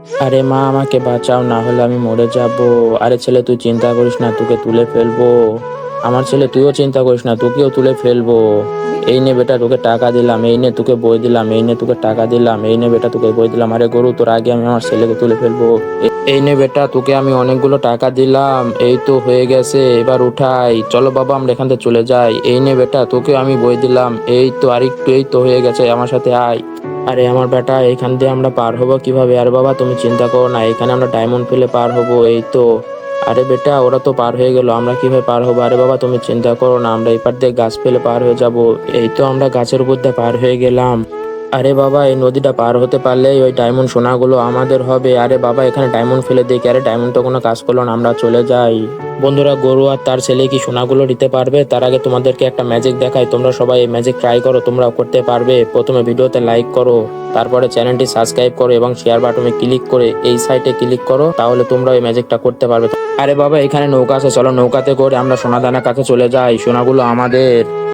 আরে মা, আমাকে বাঁচাও, না হলে আমি মরে যাব। আরে ছেলে, তুই চিন্তা করিস না, তোকে তুলে ফেলবো। আমার ছেলে, তুইও চিন্তা করিস না, তোকেও তুলে ফেলবো। এই নে বেটা, তোকে টাকা দিলাম, এই নে তোকে বই দিলাম, এই নে তোকে টাকা দিলাম, এই নে বেটা তোকে বই দিলাম। আরে গরু, তোর আগে আমি আমার ছেলেকে তুলে ফেলবো। এই নে বেটা, তোকে আমি অনেকগুলো টাকা দিলাম, এই তো হয়ে গেছে, এবার উঠাই। চলো বাবা, আমরা এখান থেকে চলে যাই। এই নে বেটা, তোকে আমি বই দিলাম, এই তো আরেকটু, এই তো হয়ে গেছে, আমার সাথে আয়। আরে আমার বেটা, এখান দিয়ে আমরা পার হবো কিভাবে? আর বাবা তুমি চিন্তা করো না, এখানে আমরা ডায়মন্ড ফেলে পার হবো, এই তো। আরে বেটা, ওরা তো পার হয়ে গেল, আমরা কিভাবে পার হবো? আরে বাবা তুমি চিন্তা করো না, আমরা এপার দিয়ে গাছ ফেলে পার হয়ে যাব। এই তো আমরা গাছের উপর দিয়ে পার হয়ে গেলাম। আরে বাবা, এই নদীটা পার হতে পারলেই ওই ডায়মন্ড সোনাগুলো আমাদের হবে। আরে বাবা, এখানে ডায়মন্ড ফেলে দেখি। আরে ডায়মন্ড তো কোনো কাজ করলো না, আমরা চলে যাই। বন্ধুরা, গরু আর তার ছেলে কি সোনাগুলো নিতে পারবে? তার আগে তোমাদেরকে একটা ম্যাজিক দেখাই, তোমরা সবাই এই ম্যাজিক ট্রাই করো, তোমরা করতে পারবে। প্রথমে ভিডিওতে লাইক করো, তারপরে চ্যানেলটি সাবস্ক্রাইব করো এবং শেয়ার বাটনে ক্লিক করে এই সাইটে ক্লিক করো, তাহলে তোমরা এই ম্যাজিকটা করতে পারবে। আরে বাবা, এখানে নৌকা আছে, চলো নৌকাতে করে আমরা সোনাদানার কাছে চলে যাই, সোনাগুলো আমাদের।